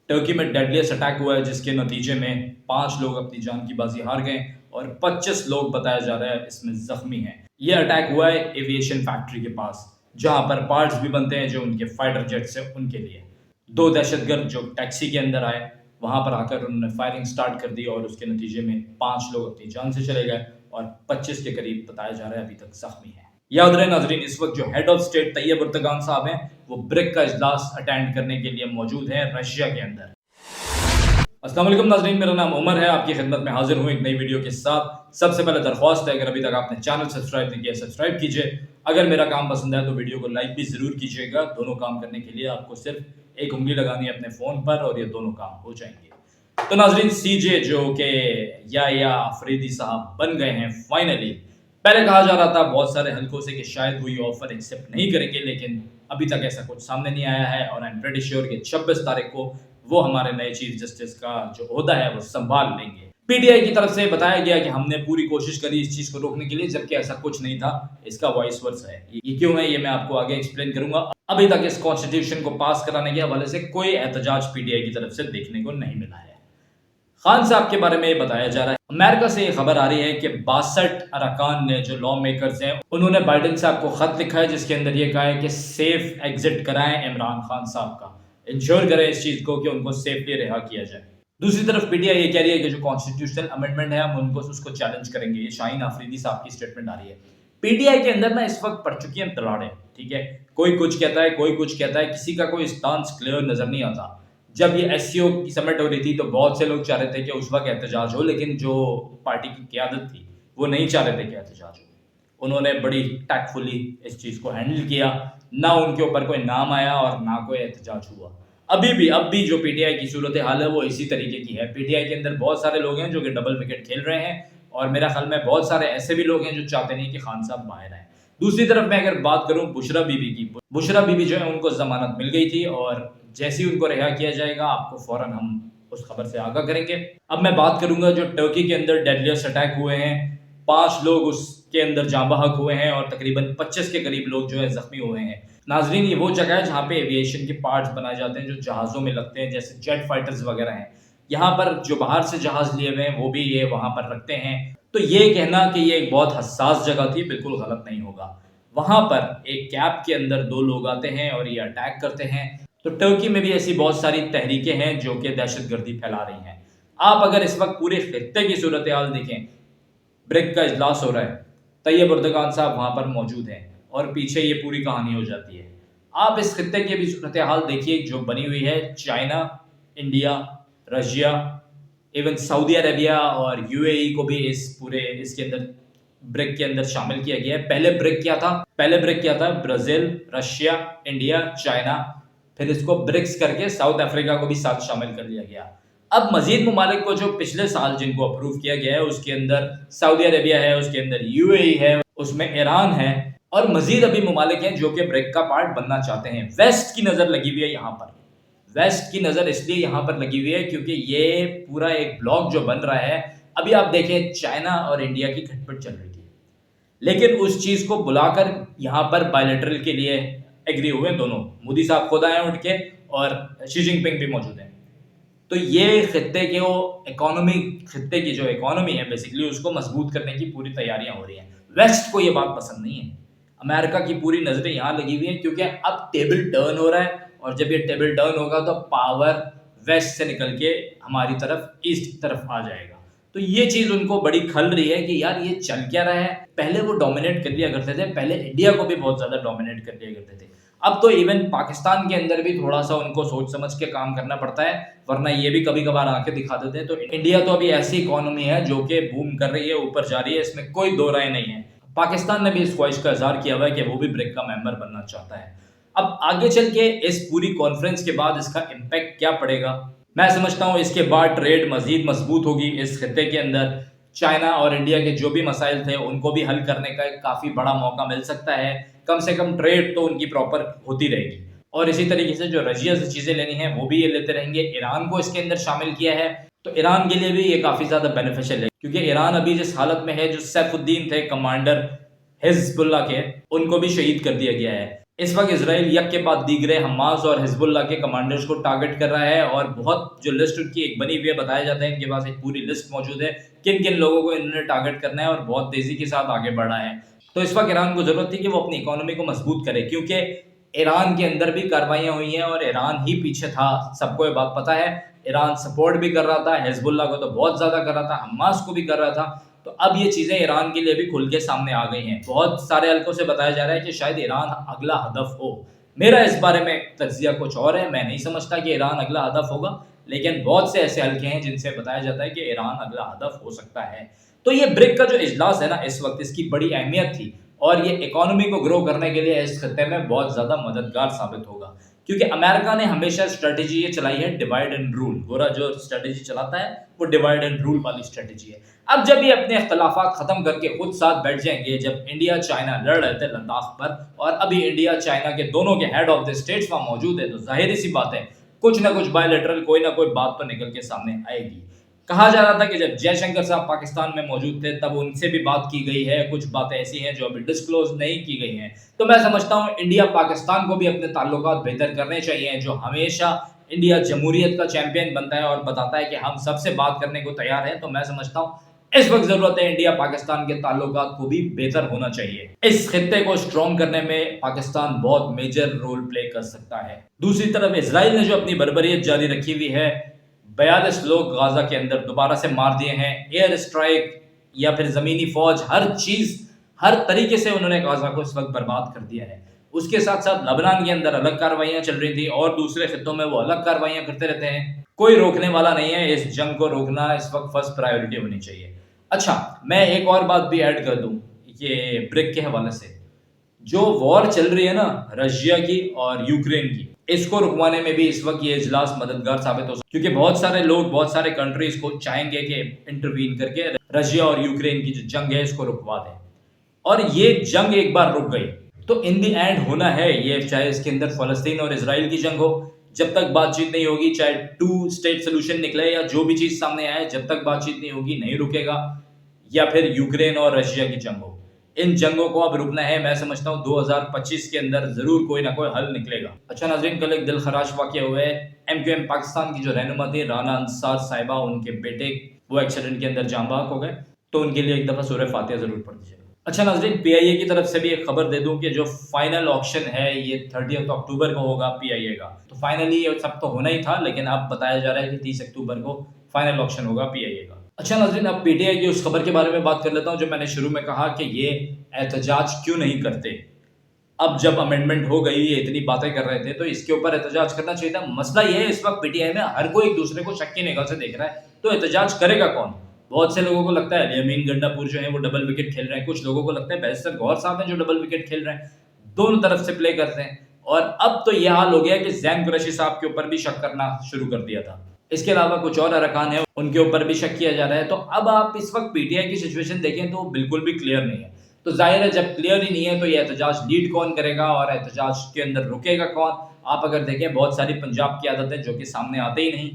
Turkey में deadliest attack हुआ है जिसके नतीजे में 5 लोग अपनी जान की बाजी हार गए और 25 लोग बताया जा रहा है इसमें जख्मी हैं। ये अटैक हुआ है एविएशन फैक्ट्री के पास जहां पर पार्ट्स भी बनते हैं जो उनके फाइटर जेट्स है उनके लिए। 2 दहशतगर्द जो टैक्सी के अंदर आए वहां पर आकर उन्होंने फायरिंग स्टार्ट कर दी और उसके नतीजे में 5 लोग अपनी जान से चले गए और 25 के करीब बताया जा रहा है अभी तक जख्मी है। याद रहे नाजरीन, इस वक्त जो हेड ऑफ स्टेट तैयब उर्दगान साहब हैं वो ब्रिक का इजलास अटेंड करने के लिए मौजूद है रशिया के अंदर। अस्सलाम वालेकुम नाजरीन, मेरा नाम उमर है, आपकी खिदमत में हाजिर हूँ एक नई वीडियो के साथ। सबसे पहले दरख्वास्त है, अगर अभी तक आपने चैनल सब्सक्राइब नहीं किया सब्सक्राइब कीजिए। अगर मेरा काम पसंद है तो वीडियो को लाइक भी जरूर कीजिएगा। दोनों काम करने के लिए आपको सिर्फ एक उंगली लगानी है अपने फोन पर और ये दोनों काम हो जाएंगे। तो नाजरीन, सीजे जो कि या अफरीदी साहब बन गए हैं फाइनली। पहले कहा जा रहा था बहुत सारे हल्कों से कि शायद वो ये ऑफर एक्सेप्ट नहीं करेंगे, लेकिन अभी तक ऐसा कुछ सामने नहीं आया है और आई एम प्रीटी श्योर कि 26 तारीख को वो हमारे नए चीफ जस्टिस का जो ओहदा है वो संभाल लेंगे। पीटीआई की तरफ से बताया गया कि हमने पूरी कोशिश करी इस चीज को रोकने के लिए, जबकि ऐसा कुछ नहीं था। इसका वॉइस वर्सा है। ये क्यों है ये मैं आपको आगे एक्सप्लेन करूंगा। अभी तक इस कॉन्स्टिट्यूशन को पास कराने के हवाले से कोई एहतजाज पीटीआई की तरफ से देखने को नहीं मिला है। खान साहब के बारे में बताया जा रहा है, अमेरिका से ये खबर आ रही है कि 62 अरकान ने जो लॉ मेकर्स हैं उन्होंने बाइडेन साहब को खत लिखा है जिसके अंदर ये कहा है कि सेफ एग्जिट कराएं इमरान खान साहब का, इंश्योर करें इस चीज को कि उनको सेफली रिहा किया जाए। दूसरी तरफ पीटीआई ये कह रही है कि जो कॉन्स्टिट्यूशनल अमेंडमेंट है हम उनको उसको चैलेंज करेंगे। ये शाहीन अफरीदी साहब की स्टेटमेंट आ रही है। पीटीआई के अंदर ना इस वक्त पड़ चुकी है तलाड़े, ठीक है। कोई कुछ कहता है, कोई कुछ कहता है, किसी का कोई स्टांस क्लियर नजर नहीं आता। जब ये एससीओ की समिट हो रही थी तो बहुत से लोग चाह रहे थे कि उस वक्त एहतजाज हो, लेकिन जो पार्टी की क़यादत थी वो नहीं चाह रहे थे कि एहतजाज हो। उन्होंने बड़ी टैक्टफुली इस चीज़ को हैंडल किया, ना उनके ऊपर कोई नाम आया और ना कोई एहतजाज हुआ। अब भी जो पीटीआई की सूरत हाल है वो इसी तरीके की है। पीटीआई के अंदर बहुत सारे लोग हैं जो कि डबल विकेट खेल रहे हैं और मेरा ख्याल में बहुत सारे ऐसे भी लोग हैं जो चाहते नहीं कि खान साहब बाहर आए। दूसरी तरफ मैं अगर बात करूं बुशरा बीबी की, बुशरा बीबी जो है उनको जमानत मिल गई थी और जैसे ही उनको रिहा किया जाएगा आपको फौरन हम उस खबर से आगाह करेंगे। अब मैं बात करूंगा जो टर्की के अंदर डेडलीस्ट अटैक हुए हैं, 5 लोग उसके अंदर जाँ बहक हुए हैं और तकरीबन 25 के करीब लोग जो है जख्मी हुए हैं। नाजरीन, ये वो जगह है जहाँ पे एविएशन के पार्ट्स बनाए जाते हैं जो जहाज़ों में लगते हैं, जैसे जेट फाइटर्स वगैरह हैं। यहाँ पर जो बाहर से जहाज़ लिए हुए हैं वो भी ये वहाँ पर रखते हैं। तो ये कहना कि ये एक बहुत हसास जगह थी बिल्कुल गलत नहीं होगा। वहाँ पर एक कैब के अंदर 2 लोग आते हैं और ये अटैक करते हैं। तो टर्की में भी ऐसी बहुत सारी तहरीकें हैं जो कि दहशतगर्दी फैला रही हैं। आप अगर इस वक्त पूरे खित्ते की सूरत हाल देखें, ब्रिक का इजलास हो रहा है, तैयब उर्दगान साहब वहाँ पर मौजूद हैं और पीछे ये पूरी कहानी हो जाती है। आप इस खित्ते की भी सूरत हाल देखिए जो बनी हुई है। China, India, Russia, even Saudi Arabia और यूएई को भी इसके अंदर ब्रिक के अंदर शामिल किया गया है। पहले ब्रिक क्या था? ब्राजील, रशिया, इंडिया, चाइना, फिर इसको ब्रिक्स करके साउथ अफ्रीका को भी साथ शामिल कर लिया गया। अब मजीद ममालिक को जो पिछले साल जिनको अप्रूव किया गया है उसके अंदर सऊदी अरेबिया है, उसके अंदर यूएई है, उसमें ईरान है और मजीद अभी ममालिक हैं जो कि ब्रिक का पार्ट बनना चाहते हैं। वेस्ट की नजर लगी हुई है यहाँ पर। वेस्ट की नजर इसलिए यहाँ पर लगी हुई है क्योंकि ये पूरा एक ब्लॉक जो बन रहा है, अभी आप देखें चाइना और इंडिया की खटपट चल रही थी, लेकिन उस चीज को बुलाकर यहाँ पर बायलैटरल के लिए एग्री हुए दोनों। मोदी साहब खुद आए उठ के और शी जिनपिंग भी मौजूद है। तो ये खित्ते की जो इकोनॉमी है बेसिकली उसको मजबूत करने की पूरी तैयारियां हो रही हैं। वेस्ट को ये बात पसंद नहीं है। अमेरिका की पूरी नजरें यहाँ लगी हुई हैं क्योंकि अब टेबल टर्न हो रहा है और जब ये टेबल टर्न होगा तो पावर वेस्ट से निकल के हमारी तरफ ईस्ट की तरफ आ जाएगा। तो ये चीज उनको बड़ी खल रही है कि यार ये चल क्या रहा है। पहले वो डोमिनेट कर लिया करते थे, पहले इंडिया को भी बहुत ज्यादा डोमिनेट कर लिया करते थे। अब तो इवन पाकिस्तान के अंदर भी थोड़ा सा उनको सोच समझ के काम करना पड़ता है, वरना ये भी कभी कभार आके दिखा देते हैं। तो इंडिया तो अभी ऐसी इकोनॉमी है जो कि बूम कर रही है, ऊपर जा रही है, इसमें कोई दो राय नहीं है। पाकिस्तान ने भी इस ख्वाहिश का इजहार किया हुआ है कि वो भी ब्रिक का मेंबर बनना चाहता है। अब आगे चल के इस पूरी कॉन्फ्रेंस के बाद इसका इम्पैक्ट क्या पड़ेगा, मैं समझता हूँ इसके बाद ट्रेड मजीद मजबूत होगी इस खित्ते के अंदर। चाइना और इंडिया के जो भी मसाइल थे उनको भी हल करने का एक काफ़ी बड़ा मौका मिल सकता है। कम से कम ट्रेड तो उनकी प्रॉपर होती रहेगी और इसी तरीके से जो रशिया से चीज़ें लेनी है वो भी ये लेते रहेंगे। ईरान को इसके अंदर शामिल किया है तो ईरान के लिए भी ये काफ़ी ज़्यादा बेनिफिशियल है क्योंकि ईरान अभी जिस हालत में है, जो सैफुद्दीन थे कमांडर हिजबुल्लाह के, उनको भी शहीद कर दिया गया है। इस वक्त इसराइल यक के बाद दीगरे हमास और हिजबुल्लाह के कमांडर्स को टारगेट कर रहा है और बहुत जो लिस्ट उनकी एक बनी हुई है, बताया जाता है इनके पास एक पूरी लिस्ट मौजूद है किन किन लोगों को इन्होंने टारगेट करना है और बहुत तेजी के साथ आगे बढ़ा है। तो इस वक्त ईरान को जरूरत थी कि वो अपनी इकोनॉमी को मजबूत करे, क्योंकि ईरान के अंदर भी कार्रवाइयां हुई हैं और ईरान ही पीछे था, सबको ये बात पता है। ईरान सपोर्ट भी कर रहा था, हिजबुल्लाह को तो बहुत ज्यादा कर रहा था, हमास को भी कर रहा था। तो अब ये चीजें ईरान के लिए भी खुल के सामने आ गई हैं। बहुत सारे हल्कों से बताया जा रहा है कि शायद ईरान अगला हदफ हो। मेरा इस बारे में तज्जिया कुछ और है, मैं नहीं समझता कि ईरान अगला हदफ होगा, लेकिन बहुत से ऐसे हल्के हैं जिनसे बताया जाता है कि ईरान अगला हदफ हो सकता है। तो ये ब्रिक का जो इजलास है ना, इस वक्त इसकी बड़ी अहमियत थी और ये इकोनॉमी को ग्रो करने के लिए इस खत्ते में बहुत ज्यादा मददगार साबित होगा, क्योंकि अमेरिका ने हमेशा स्ट्रेटेजी ये चलाई है डिवाइड एंड रूल। गोरा जो स्ट्रेटेजी चलाता है वो डिवाइड एंड रूल वाली स्ट्रेटेजी है। अब जब ये अपने इख्तलाफात खत्म करके खुद साथ बैठ जाएंगे, जब इंडिया चाइना लड़ रहे थे लद्दाख पर और अभी इंडिया चाइना के दोनों के हेड ऑफ द स्टेट्स वहां मौजूद है, तो जाहिर सी बात है कुछ ना कुछ बायलैटरल कोई ना कोई बात तो निकल के सामने आएगी। कहा जा रहा था कि जब जयशंकर साहब पाकिस्तान में मौजूद थे तब उनसे भी बात की गई है, कुछ बातें ऐसी हैं जो अभी डिस्क्लोज नहीं की गई हैं। तो मैं समझता हूं इंडिया पाकिस्तान को भी अपने ताल्लुकात बेहतर करने चाहिए। जो हमेशा इंडिया जमहूरियत का चैंपियन बनता है और बताता है कि हम सबसे बात करने को तैयार हैं, तो मैं समझता हूं इस वक्त जरूरत है इंडिया पाकिस्तान के ताल्लुकात को भी बेहतर होना चाहिए। इस खित्ते को स्ट्रॉन्ग करने में पाकिस्तान बहुत मेजर रोल प्ले कर सकता है। दूसरी तरफ इसराइल ने जो अपनी बर्बरियत जारी रखी हुई है, 42 लोग गाजा के अंदर दोबारा से मार दिए हैं, एयर स्ट्राइक या फिर जमीनी फौज, हर चीज हर तरीके से उन्होंने गाजा को इस वक्त बर्बाद कर दिया है। उसके साथ साथ लबनान के अंदर अलग कार्रवाइयां चल रही थी और दूसरे खित्तों में वो अलग कार्रवाइयां करते रहते हैं। कोई रोकने वाला नहीं है। इस जंग को रोकना इस वक्त फर्स्ट प्रायोरिटी होनी चाहिए। अच्छा, मैं एक और बात भी ऐड कर दूं ये ब्रिक के हवाले से। जो वॉर चल रही है ना रशिया की और यूक्रेन की, इसको रुकवाने में भी इस वक्त ये इजलास मददगार साबित हो सकता है, क्योंकि बहुत सारे लोग बहुत सारे कंट्रीज को चाहेंगे कि इंटरवीन करके रशिया और यूक्रेन की जो जंग है इसको रुकवा दें। और ये जंग एक बार रुक गई तो इन दी एंड होना है ये, चाहे इसके अंदर फलस्तीन और इसराइल की जंग हो, जब तक बातचीत नहीं होगी, चाहे 2 स्टेट सोल्यूशन निकले या जो भी चीज सामने आए, जब तक बातचीत नहीं होगी नहीं रुकेगा। या फिर यूक्रेन और रशिया की जंग हो, इन जंगों को अब रुकना है। मैं समझता हूँ 2025 के अंदर जरूर कोई ना कोई हल निकलेगा। अच्छा नाज़रीन, कल एक दिल खराश वाक़या हुआ है। MQM पाकिस्तान की जो रहनुमा थी राना अंसार साहिबा, उनके बेटे वो एक्सीडेंट के अंदर जाँ बहक हो गए, तो उनके लिए एक दफ़ा सूरह फातिहा जरूर पढ़ दीजिएगा। अच्छा नाज़रीन, PIA की तरफ से भी एक खबर दे दूं कि जो फाइनल ऑक्शन है ये 30 अक्टूबर को होगा PIA का। तो फाइनली ये सब तो होना ही था, लेकिन अब बताया जा रहा है कि 30 अक्टूबर को फाइनल ऑक्शन होगा PIA का। अच्छा नाज़रीन, अब PTI की उस खबर के बारे में बात कर लेता हूं जो मैंने शुरू में कहा कि ये एहतजाज क्यों नहीं करते। अब जब अमेंडमेंट हो गई, ये इतनी बातें कर रहे थे, तो इसके ऊपर एहतजाज करना चाहिए था। मसला ये है इस वक्त PTI में हर कोई एक दूसरे को शक की निगाह से देख रहा है, तो एहतजाज करेगा कौन? बहुत से लोगों को लगता है अमीन गंडापुर जो है वो डबल विकेट खेल रहे हैं, कुछ लोगों को लगता है बैरिस्टर गौहर साहब हैं जो डबल विकेट खेल रहे हैं। दोनों तरफ से प्ले करते हैं और अब तो यह हाल हो गया कि जैन कुरैशी साहब के ऊपर भी शक करना शुरू कर दिया था। इसके अलावा कुछ और अरकान है उनके ऊपर भी शक किया जा रहा है। तो अब आप इस वक्त PTI की सिचुएशन देखें तो बिल्कुल भी क्लियर नहीं है। तो जाहिर है जब क्लियर ही नहीं है तो ये एहतजाज लीड कौन करेगा और एहतजाज के अंदर रुकेगा कौन? आप अगर देखें बहुत सारी पंजाब की आदतें जो कि सामने आते ही नहीं।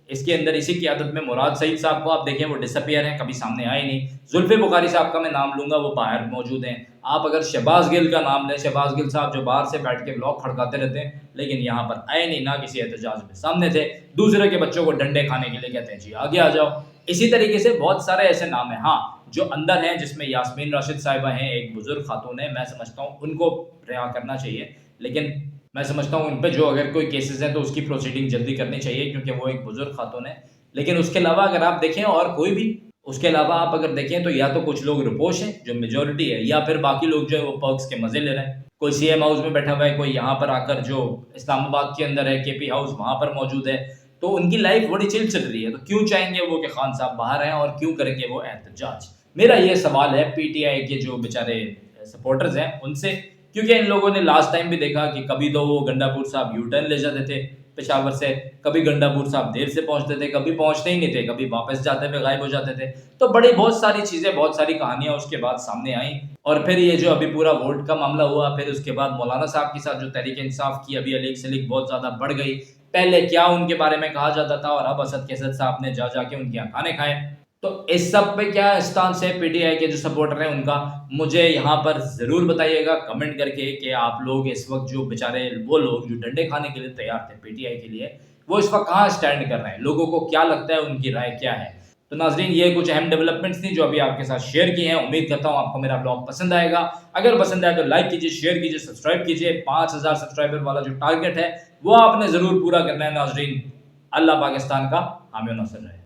इसके अंदर इसी की आदत में मुराद सईद साहब को आप देखें वो डिसअपियर हैं, कभी सामने आए नहीं। जुल्फे बुखारी साहब का मैं नाम लूंगा, वो बाहर मौजूद हैं। आप अगर शहबाज गिल का नाम लें, शहबाज गिल साहब जो बाहर से बैठ के ब्लॉग खड़काते रहते हैं, लेकिन यहाँ पर आए नहीं, ना किसी एहतजाज में सामने थे। दूसरे के बच्चों को डंडे खाने के लिए कहते हैं जी आगे आ जाओ। इसी तरीके से बहुत सारे ऐसे नाम हैं हाँ जो अंदर हैं, जिसमें यास्मीन राशिद साहिबा हैं, एक बुजुर्ग खातून है। मैं समझता हूँ उनको रिहा करना चाहिए, लेकिन मैं समझता हूँ उन पर जो अगर कोई केसेस हैं तो उसकी प्रोसीडिंग जल्दी करनी चाहिए, क्योंकि वो एक बुजुर्ग खातून है। लेकिन उसके अलावा अगर आप देखें और कोई भी, उसके अलावा आप अगर देखें तो या तो कुछ लोग रिपोश हैं जो मेजोरिटी है, या फिर बाकी लोग जो है वो पर्क्स के मजे ले रहे हैं। कोई CM हाउस में बैठा हुआ है, कोई यहाँ पर आकर जो इस्लामाबाद के अंदर है KP हाउस वहां पर मौजूद है, तो उनकी लाइफ बड़ी चिल चल रही है। तो क्यों चाहेंगे वो कि खान साहब बाहर हैं और क्यों करेंगे वो एहतजाज? मेरा ये सवाल है PTI के जो बेचारे सपोर्टर्स हैं उनसे, क्योंकि इन लोगों ने लास्ट टाइम भी देखा कि कभी तो वो गंडापुर साहब U-टर्न ले जाते थे पेशावर से, कभी गंडापुर साहब देर से पहुंचते थे, कभी पहुंचते ही नहीं थे, कभी वापस जाते हुए गायब हो जाते थे। तो बड़ी बहुत सारी चीजें, बहुत सारी कहानियां उसके बाद सामने आई। और फिर ये जो अभी पूरा वोट का मामला हुआ, फिर उसके बाद मौलाना साहब के साथ जो तहरीक इंसाफ की अभी अलीक सलीक बहुत ज्यादा बढ़ गई। पहले क्या उनके बारे में कहा जाता था और अब असद कैसद साहब ने जा जाके उनके यहाँ खाने खाए। तो इस सब पे क्या स्टांस है पीटीआई के जो सपोर्टर हैं उनका, मुझे यहाँ पर ज़रूर बताइएगा कमेंट करके कि आप लोग इस वक़्त जो बेचारे वो लोग जो डंडे खाने के लिए तैयार थे पीटीआई के लिए, वो इस वक़्त कहाँ स्टैंड कर रहे हैं? लोगों को क्या लगता है, उनकी राय क्या है? तो नाज़रीन, ये कुछ अहम डेवलपमेंट्स थी जो अभी आपके साथ शेयर की हैं। उम्मीद करता हूँ आपको मेरा ब्लॉग पसंद आएगा। अगर पसंद आए तो लाइक कीजिए, शेयर कीजिए, सब्सक्राइब कीजिए। 5000 सब्सक्राइबर वाला जो टारगेट है, वो आपने ज़रूर पूरा करना है नाज़रीन। अल्लाह पाकिस्तान का हामी और नासिर रहे।